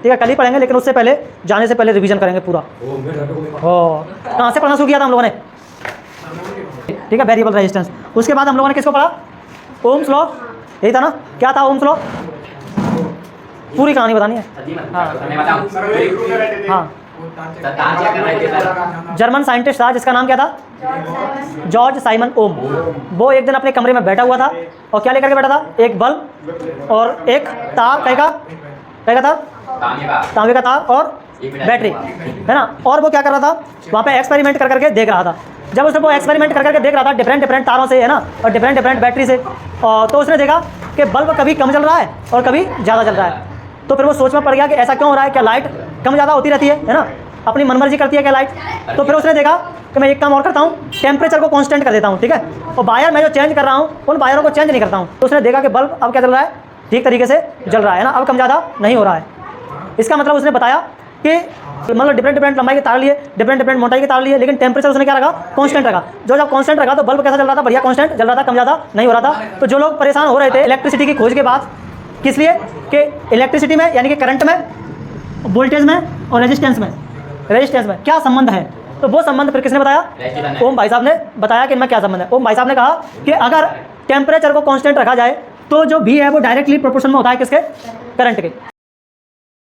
ठीक है, कल ही पढ़ेंगे, लेकिन उससे पहले जाने से पहले रिवीजन करेंगे पूरा। कहाँ से पढ़ना शुरू किया था हम लोगों ने? ठीक है, वेरिएबल रेजिस्टेंस। उसके बाद हम लोगों ने किसको पढ़ा? ओम्स लॉ, यही था ना? क्या था ओम्स लॉ? पूरी कहानी बतानी है। हाँ, जर्मन साइंटिस्ट था जिसका नाम क्या था? जॉर्ज साइमन ओम। वो एक दिन अपने कमरे में बैठा हुआ था और क्या लेकर के बैठा था? एक बल्ब और एक तार, क्या था? तांबे का तार और बैटरी, है ना? और वो क्या कर रहा था? वहाँ पे एक्सपेरिमेंट कर करके देख रहा था। जब उसने वो एक्सपेरिमेंट कर करके देख रहा था डिफरेंट तारों से, है ना, और डिफरेंट बैटरी से, तो उसने देखा कि बल्ब कभी कम जल रहा है और कभी ज़्यादा जल रहा है। तो फिर वो सोच में पड़ गया कि ऐसा क्यों हो रहा है? क्या लाइट कम ज़्यादा होती रहती है ना? अपनी मनमर्जी करती है क्या लाइट? तो फिर उसने देखा कि मैं एक काम और करता हूँ, टेम्परेचर को कांस्टेंट कर देता हूँ, ठीक है, और वायर मैं जो चेंज कर रहा हूँ उन वायरों को चेंज नहीं करता हूँ। तो उसने देखा कि बल्ब अब क्या चल रहा है? ठीक तरीके से जल रहा है ना, अब कम ज़्यादा नहीं हो रहा है। इसका मतलब उसने बताया कि मतलब डिफरेंट लंबाई के तार लिए, डिफरेंट मोटाई के तार लिए, लेकिन टेम्परेचर उसने क्या रखा? कांस्टेंट रखा। जो जब कांस्टेंट रखा तो बल्ब कैसा चल रहा था? बढ़िया कांस्टेंट जल रहा था, कम ज़्यादा नहीं हो रहा था। तो जो लोग परेशान हो रहे थे इलेक्ट्रिसिटी की खोज के बाद, किस लिए? कि इलेक्ट्रिसिटी में यानी कि करंट में, वोल्टेज में और रेजिस्टेंस में क्या संबंध है? तो वो संबंध फिर किसने बताया? ओम भाई साहब ने बताया कि इनमें क्या संबंध है। ओम भाई साहब ने कहा कि अगर टेम्परेचर को कांस्टेंट रखा जाए तो जो भी है वो डायरेक्टली प्रोपोर्शन में होता है किसके? करंट के।